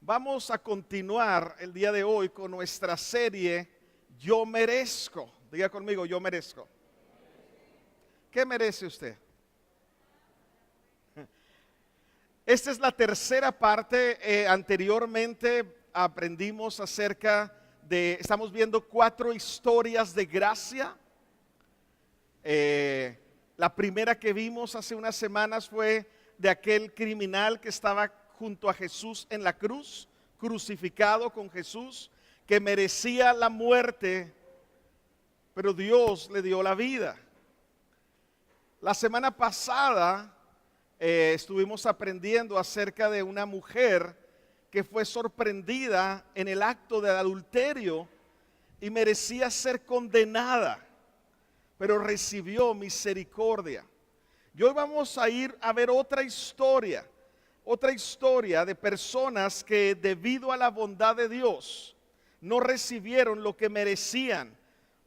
Vamos a continuar el día de hoy con nuestra serie Yo Merezco. Diga conmigo, yo merezco. ¿Qué merece usted? Esta es la tercera parte. Anteriormente aprendimos estamos viendo 4 historias de gracia. La primera que vimos hace unas semanas fue de aquel criminal que estaba junto a Jesús en la cruz, crucificado con Jesús, que merecía la muerte, pero Dios le dio la vida. La semana pasada estuvimos aprendiendo acerca de una mujer que fue sorprendida en el acto de adulterio y merecía ser condenada, pero recibió misericordia. Y hoy vamos a ir a ver otra historia de personas que debido a la bondad de Dios no recibieron lo que merecían,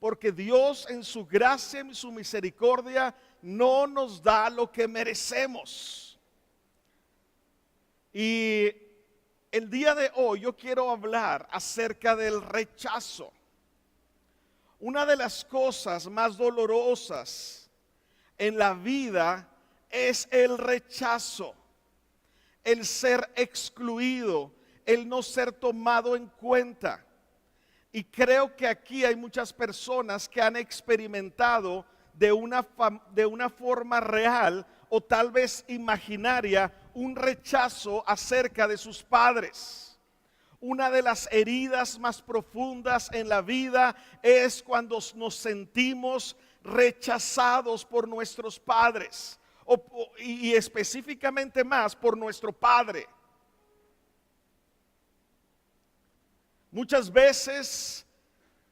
porque Dios en su gracia y su misericordia no nos da lo que merecemos. Y el día de hoy yo quiero hablar acerca del rechazo. Una de las cosas más dolorosas en la vida es el rechazo. El ser excluido, el no ser tomado en cuenta. Y creo que aquí hay muchas personas que han experimentado de una forma real o tal vez imaginaria un rechazo acerca de sus padres. Una de las heridas más profundas en la vida es cuando nos sentimos rechazados por nuestros padres. Y específicamente más por nuestro padre. Muchas veces,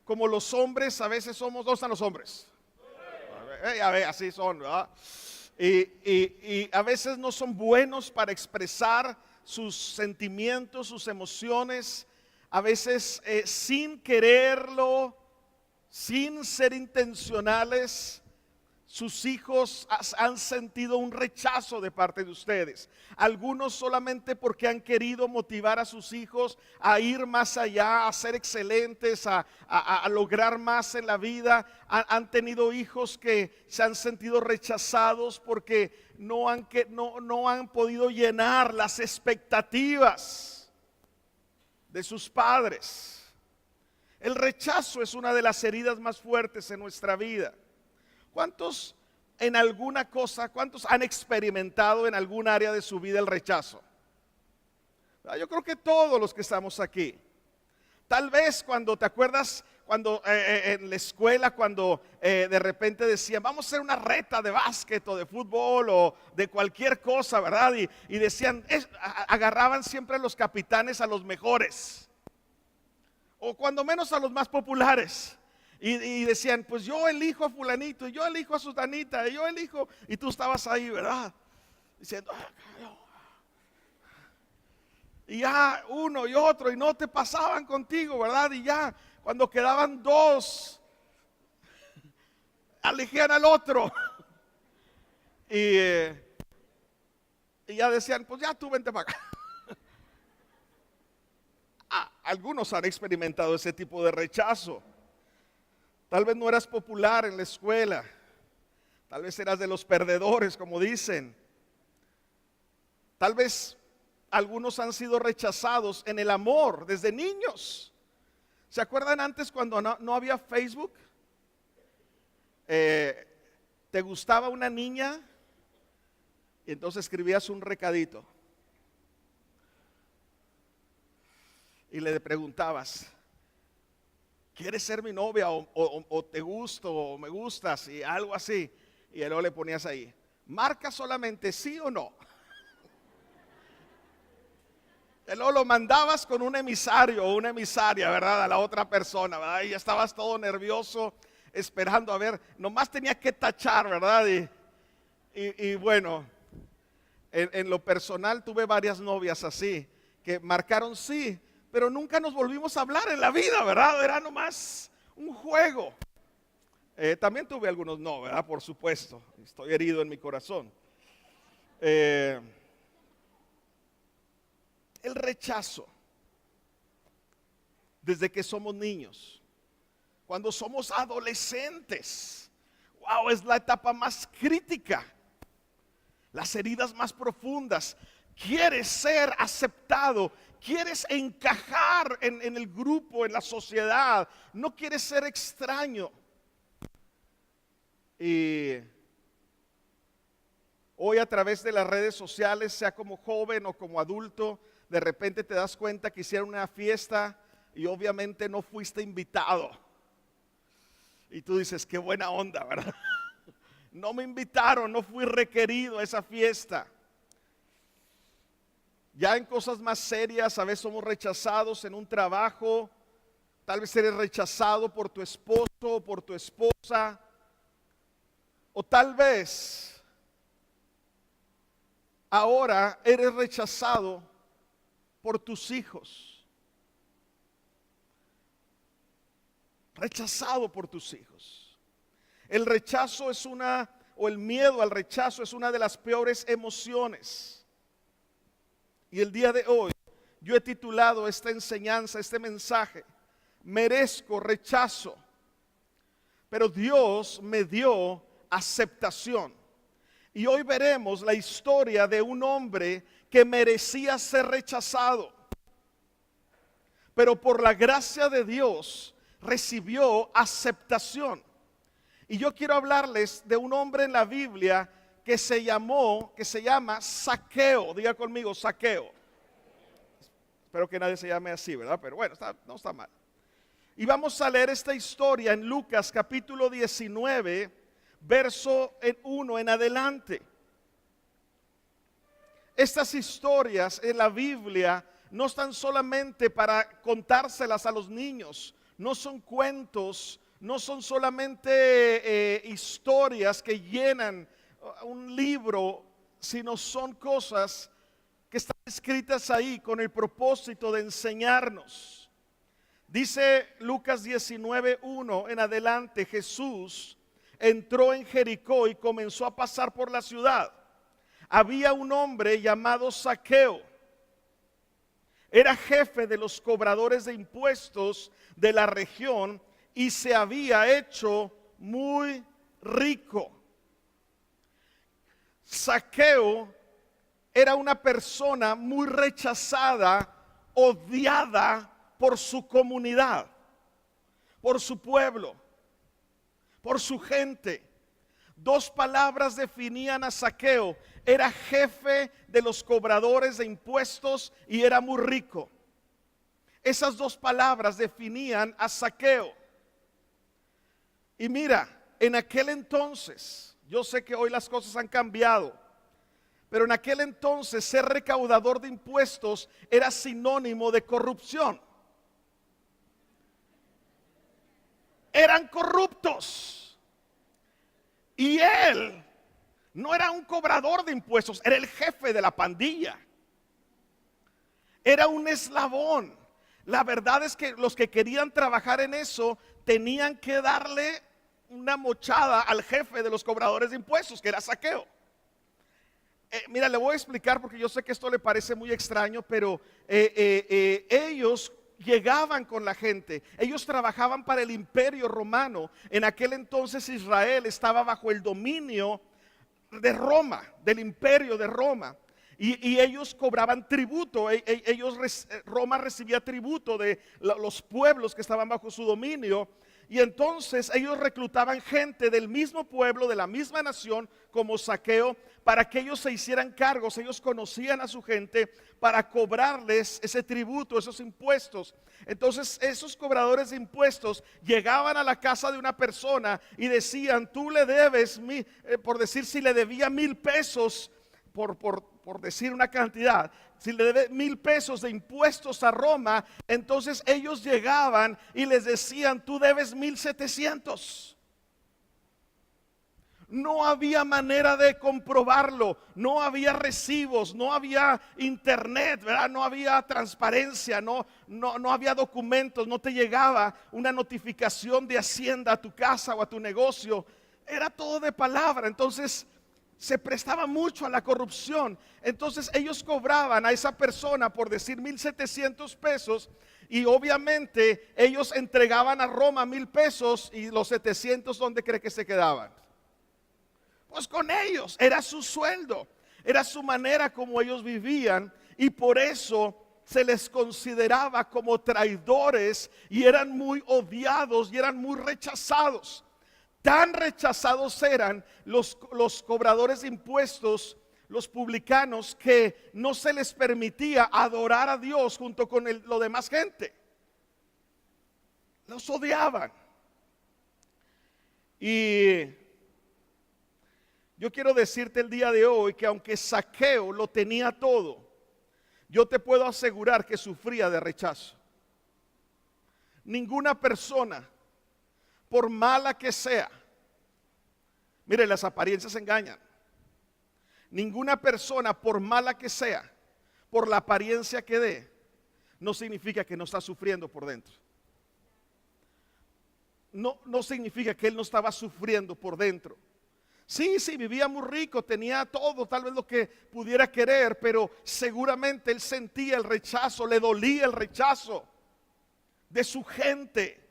como los hombres, a veces somos, ¿dónde están los hombres? A ver, así son, ¿verdad? Y a veces no son buenos para expresar sus sentimientos, sus emociones. A veces sin quererlo, sin ser intencionales, sus hijos han sentido un rechazo de parte de ustedes. Algunos solamente porque han querido motivar a sus hijos a ir más allá, a ser excelentes, a lograr más en la vida. Han tenido hijos que se han sentido rechazados porque no han podido llenar las expectativas de sus padres. El rechazo es una de las heridas más fuertes en nuestra vida. ¿Cuántos han experimentado en algún área de su vida el rechazo? Yo creo que todos los que estamos aquí. Tal vez cuando te acuerdas, cuando en la escuela, cuando de repente decían, vamos a hacer una reta de básquet o de fútbol o de cualquier cosa, ¿verdad? Y decían, agarraban siempre a los capitanes, a los mejores, o cuando menos a los más populares. Y decían, pues yo elijo a fulanito, y yo elijo a sutanita, y yo elijo, y tú estabas ahí, ¿verdad? Diciendo, y ya uno y otro, y no te pasaban contigo, ¿verdad? Y ya cuando quedaban 2, elegían al otro. Y ya decían, pues ya tú vente para acá. Algunos han experimentado ese tipo de rechazo. Tal vez no eras popular en la escuela. Tal vez eras de los perdedores, como dicen. Tal vez algunos han sido rechazados en el amor desde niños. ¿Se acuerdan antes cuando no había Facebook? Te gustaba una niña y entonces escribías un recadito. Y le preguntabas, ¿quieres ser mi novia? O te gusto, o me gustas, y algo así. Y luego le ponías ahí, marca solamente sí o no. Y luego lo mandabas con un emisario o una emisaria, ¿verdad? A la otra persona, ¿verdad? Y ya estabas todo nervioso, esperando a ver, nomás tenía que tachar, ¿verdad? Y bueno, en lo personal tuve varias novias así, que marcaron sí, pero nunca nos volvimos a hablar en la vida, ¿verdad? Era nomás un juego. También tuve algunos no, ¿verdad? Por supuesto, estoy herido en mi corazón. El rechazo. desde que somos niños. Cuando somos adolescentes, wow, es la etapa más crítica, las heridas más profundas. Quieres ser aceptado, quieres encajar en el grupo, en la sociedad, no quieres ser extraño. Y hoy a través de las redes sociales, sea como joven o como adulto, de repente te das cuenta que hicieron una fiesta y obviamente no fuiste invitado. Y tú dices, qué buena onda, ¿verdad? No me invitaron, no fui requerido a esa fiesta. Ya en cosas más serias, a veces somos rechazados en un trabajo. Tal vez eres rechazado por tu esposo o por tu esposa. O tal vez ahora eres rechazado por tus hijos. Rechazado por tus hijos. El rechazo es el miedo al rechazo es una de las peores emociones. Y el día de hoy yo he titulado esta enseñanza, este mensaje, merezco rechazo, pero Dios me dio aceptación. Y hoy veremos la historia de un hombre que merecía ser rechazado, pero por la gracia de Dios recibió aceptación. Y yo quiero hablarles de un hombre en la Biblia que se llama Zaqueo. Diga conmigo, Zaqueo. Espero que nadie se llame así, ¿verdad? Pero bueno, no está mal. Y vamos a leer esta historia en Lucas capítulo 19, verso 1 en adelante. Estas historias en la Biblia no están solamente para contárselas a los niños. No son cuentos, no son solamente historias que llenan un libro, sino son cosas que están escritas ahí con el propósito de enseñarnos. Dice Lucas 19:1 en adelante: Jesús entró en Jericó y comenzó a pasar por la ciudad. Había un hombre llamado Zaqueo. Era jefe de los cobradores de impuestos de la región y se había hecho muy rico. Zaqueo era una persona muy rechazada, odiada por su comunidad, por su pueblo, por su gente. Dos palabras definían a Zaqueo: era jefe de los cobradores de impuestos y era muy rico. Esas dos palabras definían a Zaqueo. Y mira, en aquel entonces, yo sé que hoy las cosas han cambiado, pero en aquel entonces ser recaudador de impuestos era sinónimo de corrupción. Eran corruptos. Y él no era un cobrador de impuestos, era el jefe de la pandilla. Era un eslabón. La verdad es que los que querían trabajar en eso tenían que darle una mochada al jefe de los cobradores de impuestos, que era Zaqueo. Mira, le voy a explicar porque yo sé que esto le parece muy extraño, pero ellos llegaban con la gente. Ellos trabajaban para el imperio romano. En aquel entonces Israel estaba bajo el dominio de Roma, del imperio de Roma. Y ellos cobraban tributo. Roma recibía tributo de los pueblos que estaban bajo su dominio. Y entonces ellos reclutaban gente del mismo pueblo, de la misma nación como Zaqueo, para que ellos se hicieran cargos. Ellos conocían a su gente para cobrarles ese tributo, esos impuestos. Entonces esos cobradores de impuestos llegaban a la casa de una persona y decían: tú le debes, por decir, si le debía 1,000 pesos, por decir una cantidad, si le debe 1,000 pesos de impuestos a Roma, entonces ellos llegaban y les decían: tú debes 1,700. No había manera de comprobarlo, no había recibos, no había internet, ¿verdad? No había transparencia, no había documentos, no te llegaba una notificación de Hacienda a tu casa o a tu negocio, era todo de palabra. Entonces se prestaba mucho a la corrupción. Entonces ellos cobraban a esa persona, por decir 1,700 pesos, y obviamente ellos entregaban a Roma 1,000 pesos, y los 700, ¿dónde cree que se quedaban? Pues con ellos, era su sueldo, era su manera como ellos vivían, y por eso se les consideraba como traidores, y eran muy odiados y eran muy rechazados. Tan rechazados eran los cobradores de impuestos, los publicanos, que no se les permitía adorar a Dios junto con lo demás gente. Los odiaban. Y yo quiero decirte el día de hoy que aunque Zaqueo lo tenía todo, yo te puedo asegurar que sufría de rechazo. Ninguna persona, por mala que sea, mire, las apariencias engañan. Ninguna persona, por mala que sea, por la apariencia que dé, no significa que no está sufriendo por dentro. No significa que él no estaba sufriendo por dentro. Sí, vivía muy rico, tenía todo, tal vez lo que pudiera querer, pero seguramente él sentía el rechazo, le dolía el rechazo de su gente.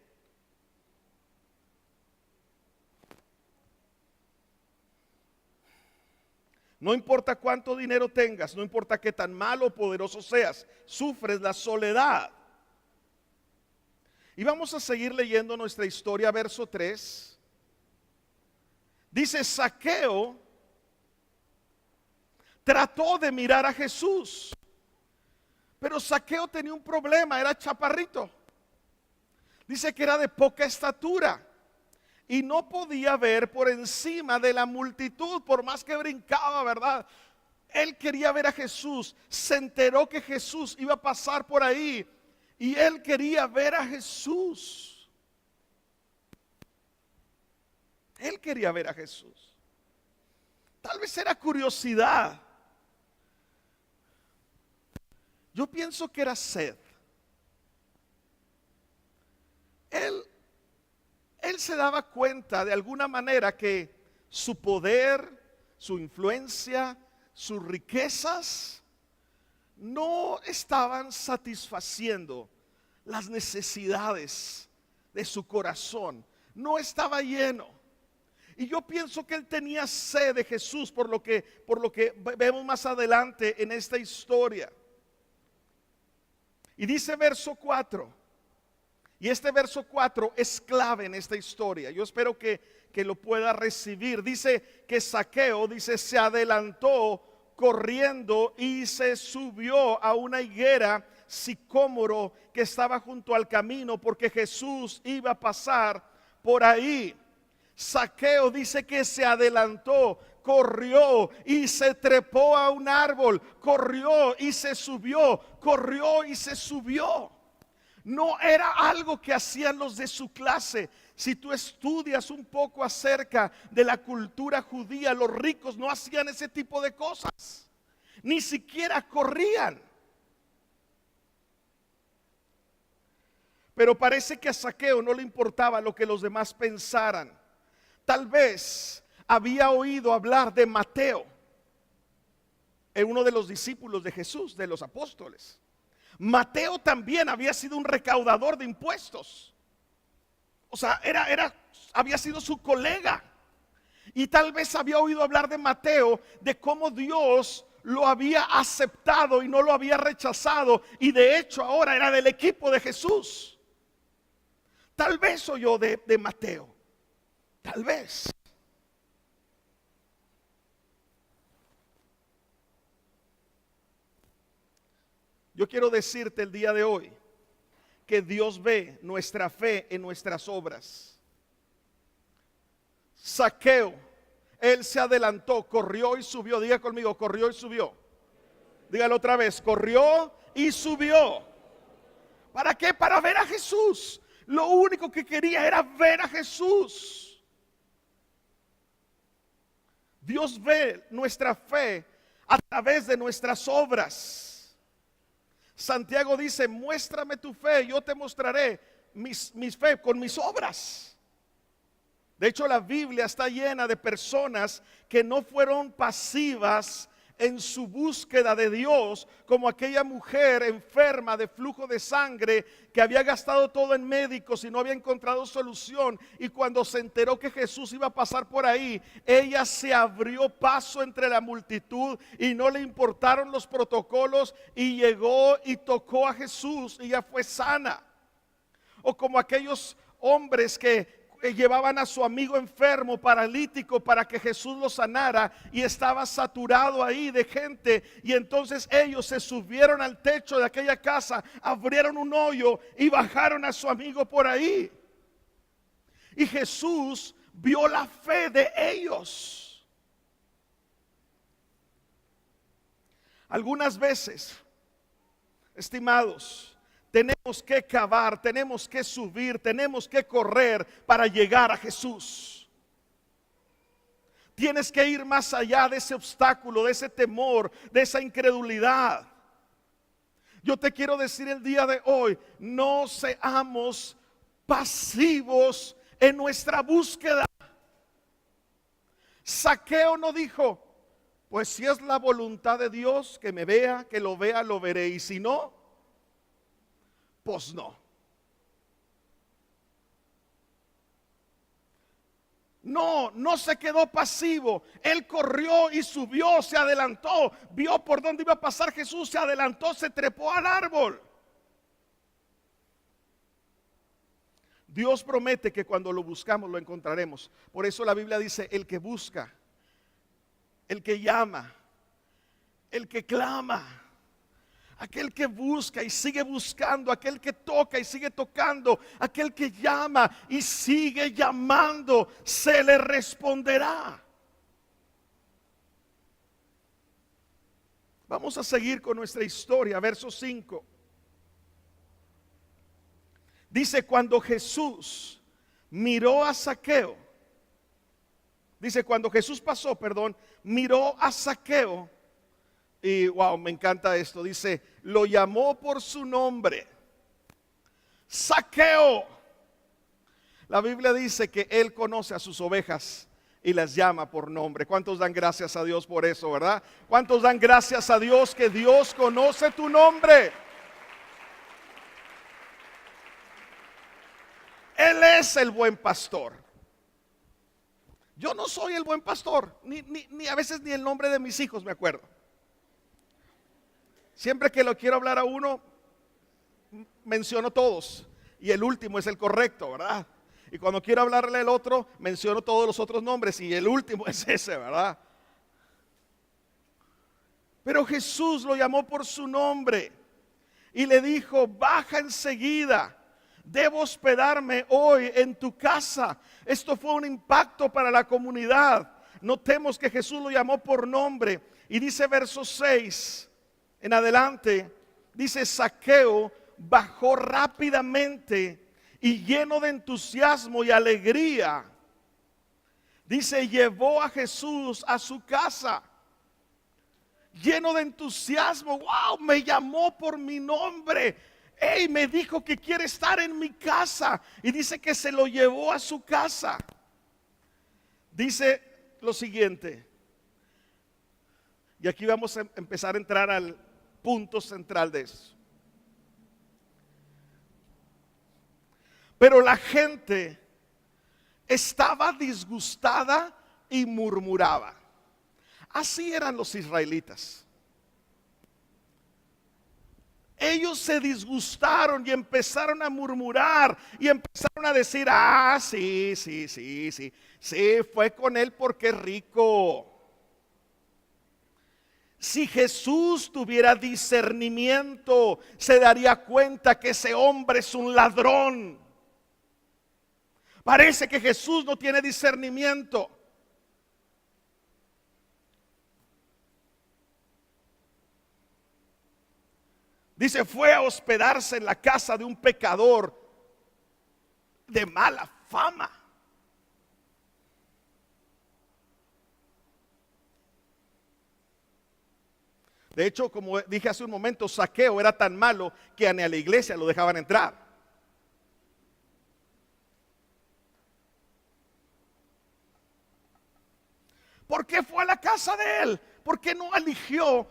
No importa cuánto dinero tengas, no importa qué tan malo o poderoso seas, sufres la soledad. Y vamos a seguir leyendo nuestra historia, verso 3. Dice: Zaqueo trató de mirar a Jesús, pero Zaqueo tenía un problema, era chaparrito. Dice que era de poca estatura y no podía ver por encima de la multitud, por más que brincaba, ¿verdad? Él quería ver a Jesús, se enteró que Jesús iba a pasar por ahí y él quería ver a Jesús. Él quería ver a Jesús. Tal vez era curiosidad. Yo pienso que era sed. Él se daba cuenta de alguna manera que su poder, su influencia, sus riquezas no estaban satisfaciendo las necesidades de su corazón. No estaba lleno. Y yo pienso que él tenía sed de Jesús, por lo que vemos más adelante en esta historia. Y dice verso 4, y este verso 4 es clave en esta historia. Yo espero que lo pueda recibir. Dice que Zaqueo, se adelantó corriendo y se subió a una higuera sicómoro que estaba junto al camino, porque Jesús iba a pasar por ahí. Zaqueo dice que se adelantó, corrió y se trepó a un árbol, corrió y se subió, corrió y se subió. No era algo que hacían los de su clase. Si tú estudias un poco acerca de la cultura judía, los ricos no hacían ese tipo de cosas, ni siquiera corrían. Pero parece que a Zaqueo no le importaba lo que los demás pensaran. Tal vez había oído hablar de Mateo, uno de los discípulos de Jesús, de los apóstoles. Mateo también había sido un recaudador de impuestos. O sea, había sido su colega. Y tal vez había oído hablar de Mateo, de cómo Dios lo había aceptado y no lo había rechazado. Y de hecho ahora era del equipo de Jesús. Tal vez oyó de Mateo. Tal vez. Yo quiero decirte el día de hoy que Dios ve nuestra fe en nuestras obras. Zaqueo, él se adelantó, corrió y subió. Diga conmigo, corrió y subió. Dígalo otra vez, corrió y subió. ¿Para qué? Para ver a Jesús. Lo único que quería era ver a Jesús. Dios ve nuestra fe a través de nuestras obras. Santiago dice: muéstrame tu fe, yo te mostraré mi fe con mis obras. De hecho, la Biblia está llena de personas que no fueron pasivas en su búsqueda de Dios, como aquella mujer enferma de flujo de sangre que había gastado todo en médicos y no había encontrado solución, y cuando se enteró que Jesús iba a pasar por ahí, ella se abrió paso entre la multitud y no le importaron los protocolos y llegó y tocó a Jesús y ya fue sana. O como aquellos hombres que llevaban a su amigo enfermo, paralítico, para que Jesús lo sanara, y estaba saturado ahí de gente, y entonces ellos se subieron al techo de aquella casa, abrieron un hoyo y bajaron a su amigo por ahí. Y Jesús vio la fe de ellos. Algunas veces, estimados, tenemos que cavar, tenemos que subir, tenemos que correr para llegar a Jesús. Tienes que ir más allá de ese obstáculo, de ese temor, de esa incredulidad. Yo te quiero decir el día de hoy, no seamos pasivos en nuestra búsqueda. Zaqueo no dijo, pues si es la voluntad de Dios que me vea, que lo vea, lo veré, y si no, pues no. No se quedó pasivo. Él corrió y subió, se adelantó, vio por dónde iba a pasar Jesús, se adelantó, se trepó al árbol. Dios promete que cuando lo buscamos lo encontraremos. Por eso la Biblia dice, el que busca, el que llama, el que clama, aquel que busca y sigue buscando, aquel que toca y sigue tocando, aquel que llama y sigue llamando, se le responderá. Vamos a seguir con nuestra historia, verso 5. Dice, cuando Jesús miró a Zaqueo, dice, cuando Jesús pasó, miró a Zaqueo. Y wow, me encanta esto. Dice, lo llamó por su nombre. Zaqueo. La Biblia dice que Él conoce a sus ovejas y las llama por nombre. ¿Cuántos dan gracias a Dios por eso, verdad? ¿Cuántos dan gracias a Dios que Dios conoce tu nombre? Él es el buen pastor. Yo no soy el buen pastor, ni a veces ni el nombre de mis hijos me acuerdo. Siempre que lo quiero hablar a uno, menciono todos. Y el último es el correcto, ¿verdad? Y cuando quiero hablarle al otro, menciono todos los otros nombres. Y el último es ese, ¿verdad? Pero Jesús lo llamó por su nombre. Y le dijo, baja enseguida. Debo hospedarme hoy en tu casa. Esto fue un impacto para la comunidad. Notemos que Jesús lo llamó por nombre. Y dice verso 6. En adelante, dice, Zaqueo bajó rápidamente y lleno de entusiasmo y alegría, dice, llevó a Jesús a su casa. Lleno de entusiasmo, wow, me llamó por mi nombre. Hey, me dijo que quiere estar en mi casa. Y dice que se lo llevó a su casa. Dice lo siguiente. Y aquí vamos a empezar a entrar al punto central de eso. Pero la gente estaba disgustada y murmuraba. Así eran los israelitas. Ellos se disgustaron y empezaron a murmurar y empezaron a decir, sí, fue con él porque es rico. Si Jesús tuviera discernimiento, se daría cuenta que ese hombre es un ladrón. Parece que Jesús no tiene discernimiento. Dice, fue a hospedarse en la casa de un pecador de mala fama. De hecho, como dije hace un momento, Zaqueo era tan malo que ni a la iglesia lo dejaban entrar. casa de él? ¿Por qué no eligió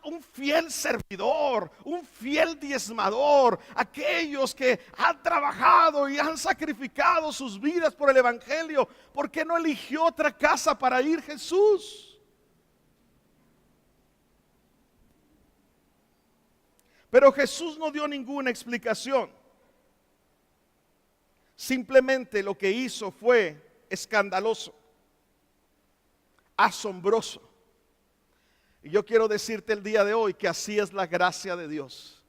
un fiel servidor, un fiel diezmador, aquellos que han trabajado y han sacrificado sus vidas por el evangelio? ¿Por qué no eligió otra casa para ir Jesús? Pero Jesús no dio ninguna explicación. Simplemente lo que hizo fue escandaloso, asombroso. Y yo quiero decirte el día de hoy que así es la gracia de Dios.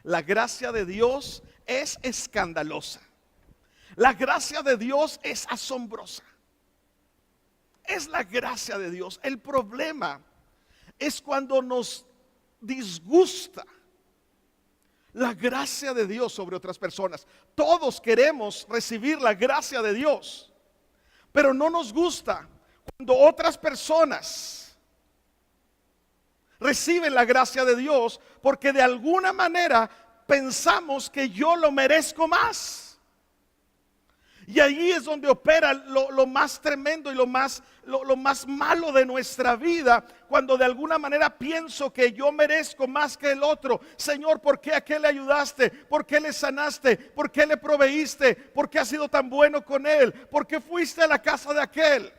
La gracia de Dios es escandalosa. La gracia de Dios es asombrosa. Es la gracia de Dios. El problema es cuando nos disgusta la gracia de Dios sobre otras personas. Todos queremos recibir la gracia de Dios, pero no nos gusta cuando otras personas reciben la gracia de Dios, porque de alguna manera pensamos que yo lo merezco más. Y ahí es donde opera lo más tremendo y lo más malo de nuestra vida, cuando de alguna manera pienso que yo merezco más que el otro. Señor, ¿por qué a aquel le ayudaste? ¿Por qué le sanaste? ¿Por qué le proveíste? ¿Por qué has sido tan bueno con él? ¿Por qué fuiste a la casa de aquel?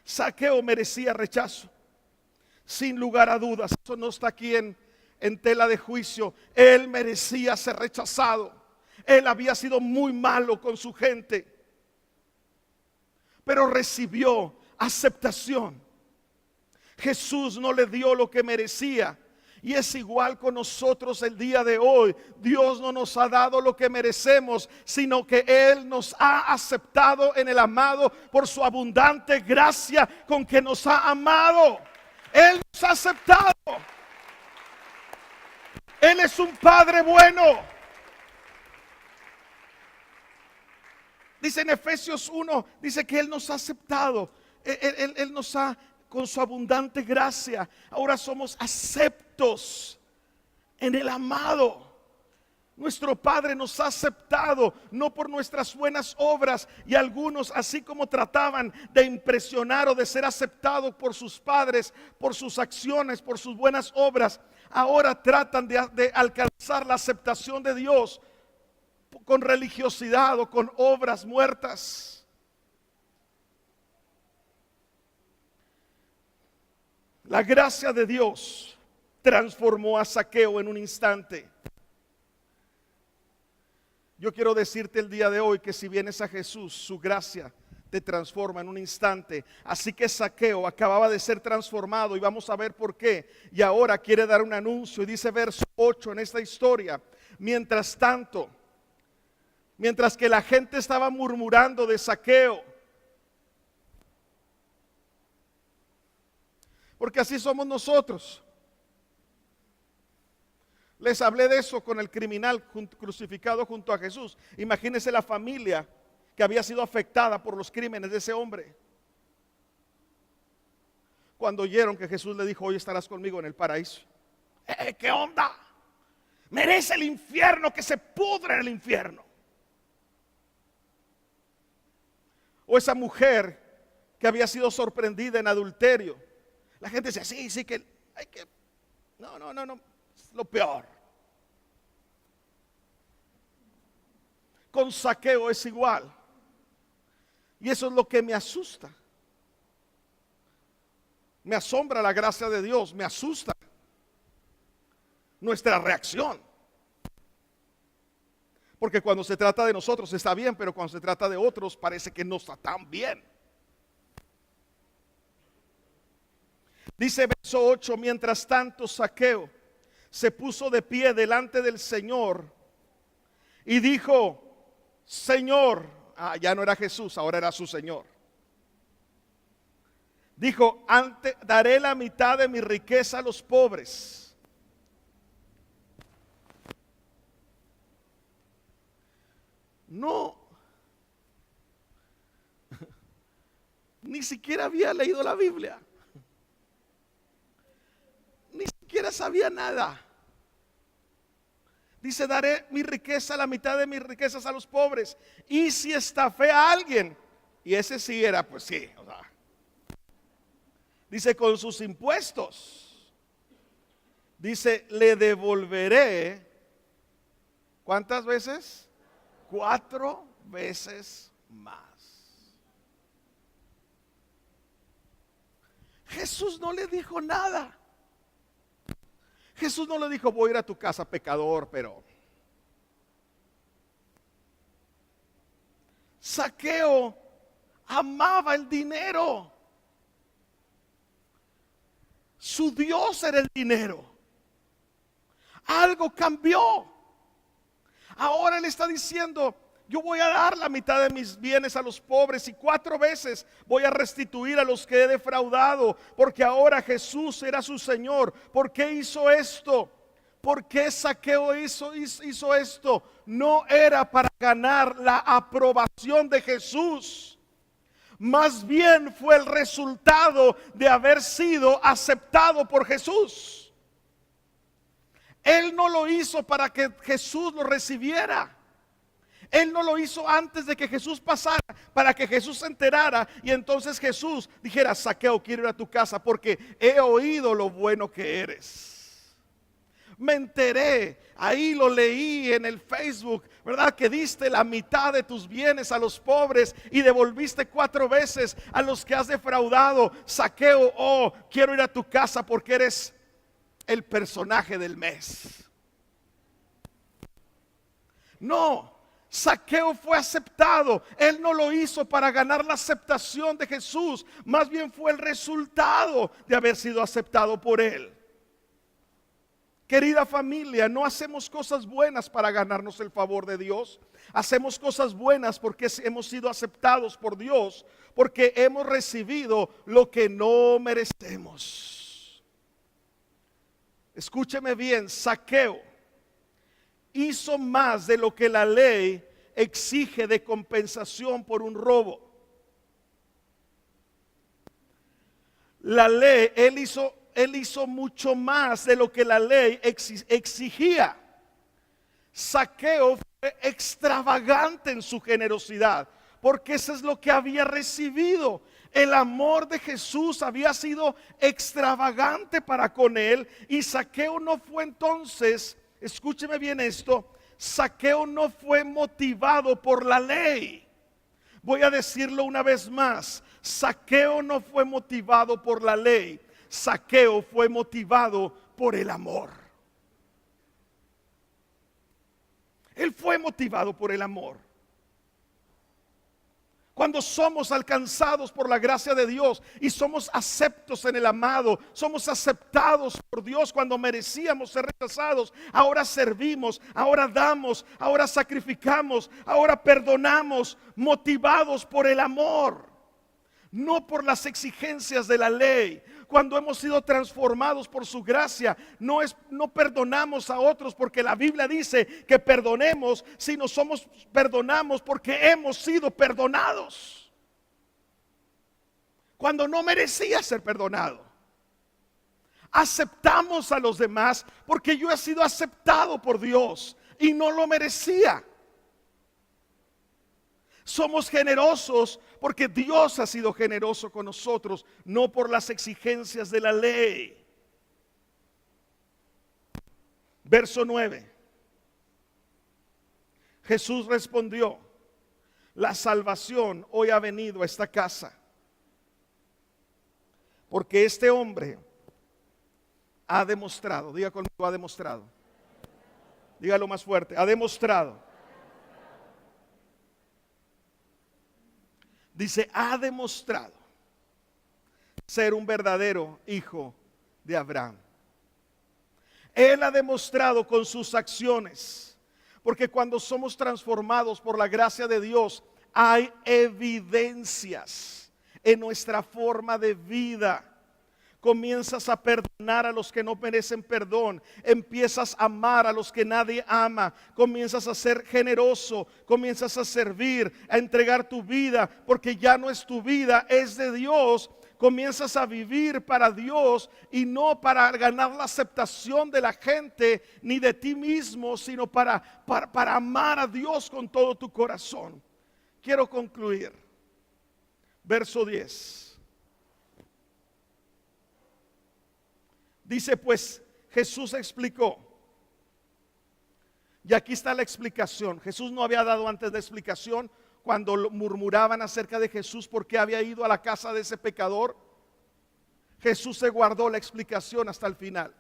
Zaqueo merecía rechazo, sin lugar a dudas. Eso no está aquí en tela de juicio. Él merecía ser rechazado. Él había sido muy malo con su gente, pero recibió aceptación. Jesús no le dio lo que merecía. Y es igual con nosotros el día de hoy. Dios no nos ha dado lo que merecemos, sino que Él nos ha aceptado en el amado por su abundante gracia con que nos ha amado. Él nos ha aceptado. Él es un Padre bueno. Dice en Efesios 1, dice que Él nos ha aceptado. Él nos ha, con su abundante gracia, ahora somos aceptos en el amado. Nuestro Padre nos ha aceptado, no por nuestras buenas obras. Y algunos, así como trataban de impresionar o de ser aceptados por sus padres, por sus acciones, por sus buenas obras, ahora tratan de alcanzar la aceptación de Dios con religiosidad o con obras muertas. La gracia de Dios transformó a Zaqueo en un instante. Yo quiero decirte el día de hoy que si vienes a Jesús, su gracia te transforma en un instante. Así que Zaqueo acababa de ser transformado y vamos a ver por qué. Y ahora quiere dar un anuncio y dice verso 8 en esta historia: mientras tanto, mientras que la gente estaba murmurando de Zaqueo, porque así somos nosotros. Les hablé de eso con el criminal crucificado junto a Jesús. Imagínense la familia que había sido afectada por los crímenes de ese hombre. Cuando oyeron que Jesús le dijo: hoy estarás conmigo en el paraíso. ¿Qué onda? Merece el infierno, que se pudre en el infierno. O esa mujer que había sido sorprendida en adulterio. La gente dice: sí, que hay que... No, es lo peor. Con Zaqueo es igual. Y eso es lo que me asusta. Me asombra la gracia de Dios, me asusta nuestra reacción. Porque cuando se trata de nosotros está bien, pero cuando se trata de otros parece que no está tan bien. Dice verso 8: mientras tanto Zaqueo se puso de pie delante del Señor y dijo: Señor, ya no era Jesús, ahora era su Señor. Dijo: daré la mitad de mi riqueza a los pobres. No, ni siquiera había leído la Biblia, ni siquiera sabía nada. Dice: daré mi riqueza, la mitad de mis riquezas a los pobres. Y si estafé a alguien, Y ese sí era, pues sí, o sea, dice con sus impuestos, dice le devolveré, ¿cuántas veces? 4 veces más. Jesús no le dijo nada. Jesús no le dijo, voy a ir a tu casa, pecador, pero Zaqueo amaba el dinero. Su Dios era el dinero. Algo cambió. Ahora él está diciendo, yo voy a dar la mitad de mis bienes a los pobres y 4 veces voy a restituir a los que he defraudado, porque ahora Jesús era su Señor. ¿Por qué hizo esto? ¿Por qué Zaqueo hizo esto? No era para ganar la aprobación de Jesús. Más bien fue el resultado de haber sido aceptado por Jesús. Él no lo hizo para que Jesús lo recibiera. Él no lo hizo antes de que Jesús pasara, para que Jesús se enterara y entonces Jesús dijera, Zaqueo, quiero ir a tu casa porque he oído lo bueno que eres. Me enteré, ahí lo leí en el Facebook, ¿verdad? Que diste la mitad de tus bienes a los pobres y devolviste 4 veces a los que has defraudado. Zaqueo, oh, quiero ir a tu casa porque eres el personaje del mes. No. Zaqueo fue aceptado. Él no lo hizo para ganar la aceptación de Jesús. Más bien fue el resultado de haber sido aceptado por Él. Querida familia, no hacemos cosas buenas para ganarnos el favor de Dios. Hacemos cosas buenas porque hemos sido aceptados por Dios, porque hemos recibido lo que no merecemos. Escúcheme bien, Zaqueo hizo más de lo que la ley exige de compensación por un robo. La ley, él hizo mucho más de lo que la ley exigía. Zaqueo fue extravagante en su generosidad, porque eso es lo que había recibido. El amor de Jesús había sido extravagante para con él, y Zaqueo no fue entonces, escúcheme bien esto, Zaqueo no fue motivado por la ley. Voy a decirlo una vez más, Zaqueo no fue motivado por la ley, Zaqueo fue motivado por el amor. Él fue motivado por el amor. Cuando somos alcanzados por la gracia de Dios y somos aceptos en el amado, somos aceptados por Dios cuando merecíamos ser rechazados, ahora servimos, ahora damos, ahora sacrificamos, ahora perdonamos, motivados por el amor, no por las exigencias de la ley. Cuando hemos sido transformados por su gracia, no perdonamos a otros porque la Biblia dice que perdonemos, sino perdonamos porque hemos sido perdonados. Cuando no merecía ser perdonado. Aceptamos a los demás porque yo he sido aceptado por Dios y no lo merecía. Somos generosos porque Dios ha sido generoso con nosotros, no por las exigencias de la ley. Verso 9. Jesús respondió: la salvación hoy ha venido a esta casa, porque este hombre ha demostrado, diga conmigo, ha demostrado. Dígalo más fuerte, ha demostrado. Dice, ha demostrado ser un verdadero hijo de Abraham. Él ha demostrado con sus acciones, porque cuando somos transformados por la gracia de Dios, hay evidencias en nuestra forma de vida. Comienzas a perdonar a los que no merecen perdón. Empiezas a amar a los que nadie ama. Comienzas a ser generoso. Comienzas a servir, a entregar tu vida, porque ya no es tu vida, es de Dios. Comienzas a vivir para Dios y no para ganar la aceptación de la gente ni de ti mismo, sino para amar a Dios con todo tu corazón. Quiero concluir. verso 10. Dice, pues Jesús explicó. Y aquí está la explicación. Jesús no había dado antes de explicación cuando murmuraban acerca de Jesús porque había ido a la casa de ese pecador. Jesús se guardó la explicación hasta el final.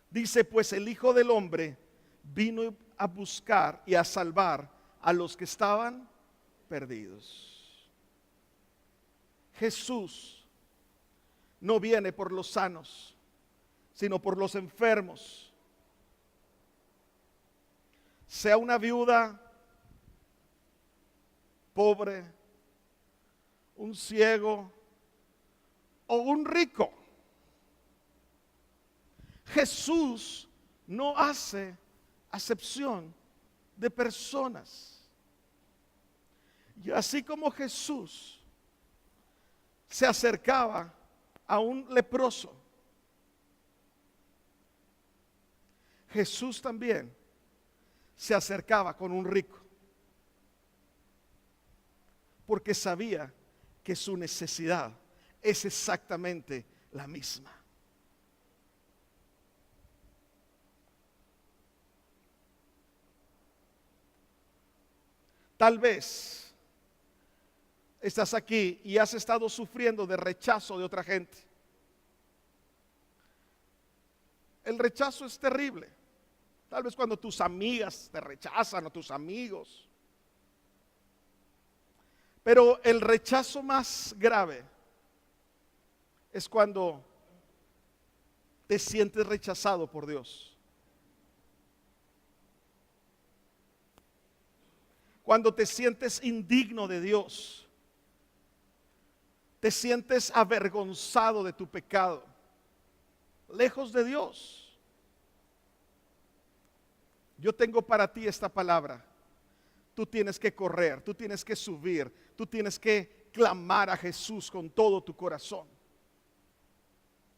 Dice, pues el Hijo del Hombre vino a buscar y a salvar a los que estaban perdidos. Jesús no viene por los sanos, sino por los enfermos. Sea una viuda, pobre, un ciego o un rico. Jesús no hace acepción de personas. Y así como Jesús se acercaba a un leproso, Jesús también se acercaba con un rico, porque sabía que su necesidad es exactamente la misma. Tal vez estás aquí y has estado sufriendo de rechazo de otra gente. El rechazo es terrible. Tal vez cuando tus amigas te rechazan o tus amigos. Pero el rechazo más grave es cuando te sientes rechazado por Dios. Cuando te sientes indigno de Dios. Te sientes avergonzado de tu pecado. Lejos de Dios. Yo tengo para ti esta palabra. Tú tienes que correr, tú tienes que subir, tú tienes que clamar a Jesús con todo tu corazón.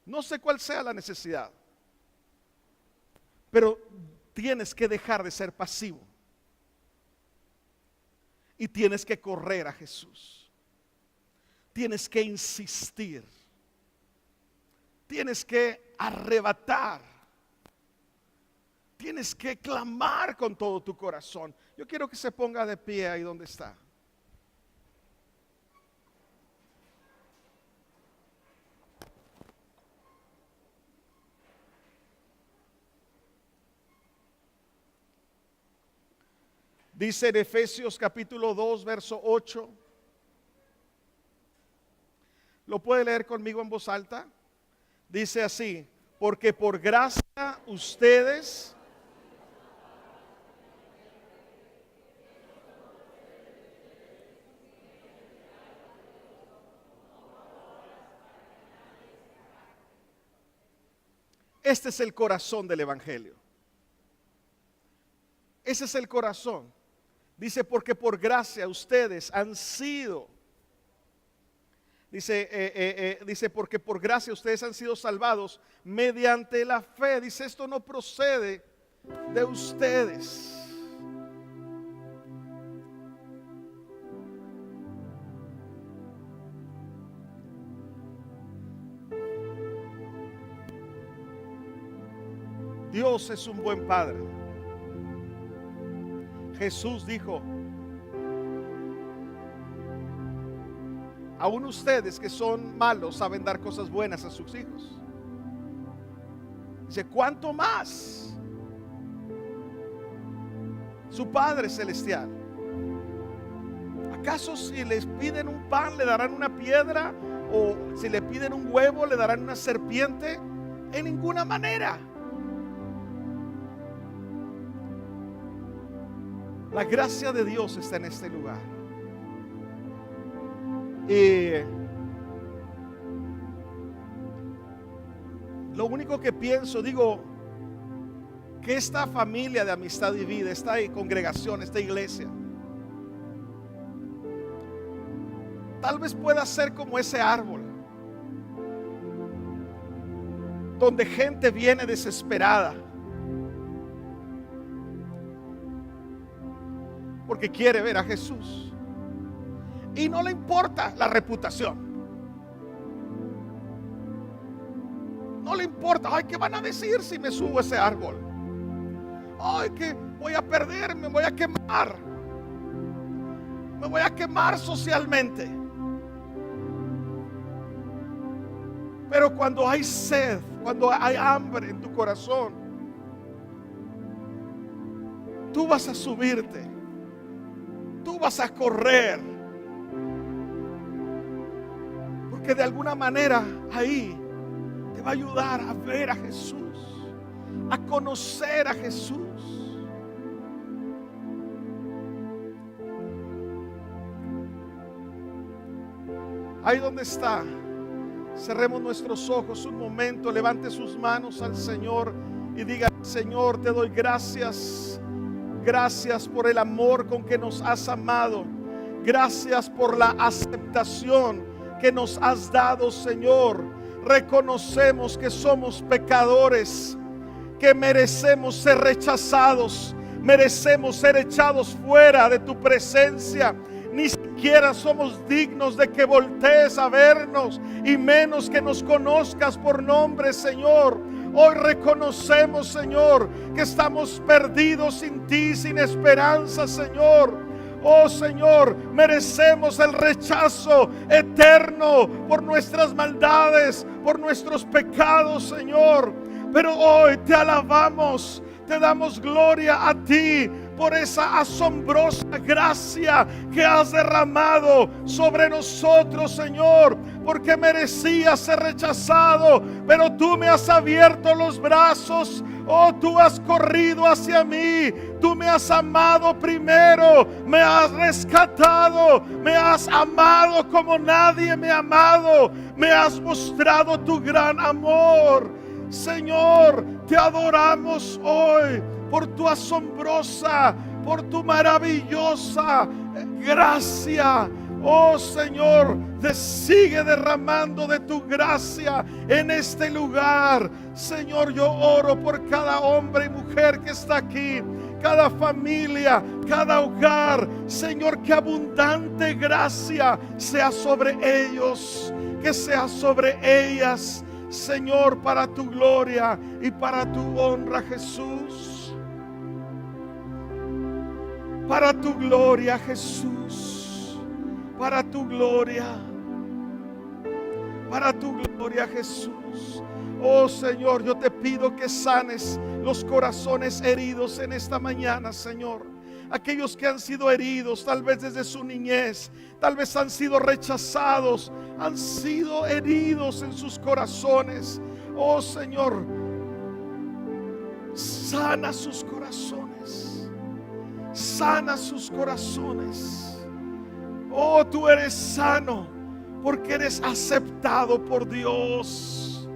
No sé cuál sea la necesidad, pero tienes que dejar de ser pasivo. Y tienes que correr a Jesús. Tienes que insistir. Tienes que arrebatar. Tienes que clamar con todo tu corazón. Yo quiero que se ponga de pie ahí donde está. Dice en Efesios capítulo 2, verso 8. ¿Lo puede leer conmigo en voz alta? Dice así, porque por gracia ustedes este es el corazón del Evangelio. Ese es el corazón. Dice, porque por gracia ustedes han sido. Dice, porque por gracia ustedes han sido salvados mediante la fe. Dice, esto no procede de ustedes. Dios es un buen Padre. Jesús dijo, aún ustedes que son malos saben dar cosas buenas a sus hijos. Dice, ¿cuánto más su Padre Celestial? ¿Acaso si les piden un pan le darán una piedra? ¿O si le piden un huevo le darán una serpiente? En ninguna manera. La gracia de Dios está en este lugar. Y lo único que pienso, digo, que esta familia de Amistad y Vida, esta congregación, esta iglesia, tal vez pueda ser como ese árbol, donde gente viene desesperada, porque quiere ver a Jesús. y no le importa la reputación. No le importa, ay, ¿qué van a decir si me subo a ese árbol? Ay, que voy a perder, me voy a quemar. Me voy a quemar socialmente. Pero cuando hay sed, cuando hay hambre en tu corazón, tú vas a subirte, tú vas a correr, porque de alguna manera ahí te va a ayudar a ver a Jesús, a conocer a Jesús. Ahí donde está, cerremos nuestros ojos un momento, levante sus manos al Señor y diga: Señor, te doy gracias. Gracias por el amor con que nos has amado. Gracias por la aceptación que nos has dado, Señor. Reconocemos que somos pecadores, que merecemos ser rechazados, merecemos ser echados fuera de tu presencia. Ni siquiera somos dignos de que voltees a vernos, y menos que nos conozcas por nombre, Señor. Hoy reconocemos, Señor, que estamos perdidos sin ti, sin esperanza, Señor. Oh Señor, merecemos el rechazo eterno por nuestras maldades, por nuestros pecados, Señor. Pero hoy te alabamos, te damos gloria a ti por esa asombrosa gracia que has derramado sobre nosotros, Señor, porque merecía ser rechazado, pero tú me has abierto los brazos. Oh, tú has corrido hacia mí, tú me has amado primero, me has rescatado, me has amado como nadie me ha amado, me has mostrado tu gran amor. Señor, te adoramos hoy por tu asombrosa, por tu maravillosa gracia. Oh Señor, sigue derramando de tu gracia en este lugar. Señor, yo oro por cada hombre y mujer que está aquí, cada familia, cada hogar. Señor, que abundante gracia sea sobre ellos, que sea sobre ellas, Señor, para tu gloria y para tu honra, Jesús. Para tu gloria, Jesús. Para tu gloria. Para tu gloria, Jesús. Oh Señor, yo te pido que sanes los corazones heridos en esta mañana, Señor. Aquellos que han sido heridos, tal vez desde su niñez, tal vez han sido rechazados, han sido heridos en sus corazones. Oh Señor, sana sus corazones, sana sus corazones. Oh, tú eres sano porque eres aceptado por Dios.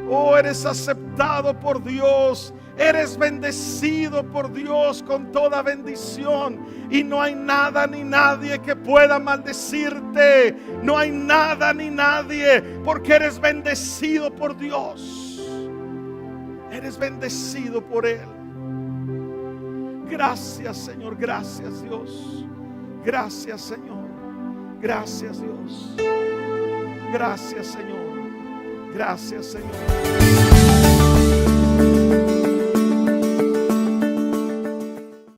Oh, eres aceptado por Dios. Eres bendecido por Dios con toda bendición. Y no hay nada ni nadie que pueda maldecirte. No hay nada ni nadie, porque eres bendecido por Dios. Eres bendecido por Él. Gracias, Señor. Gracias, Dios. Gracias, Señor. Gracias, Dios. Gracias, Señor. Gracias, Señor.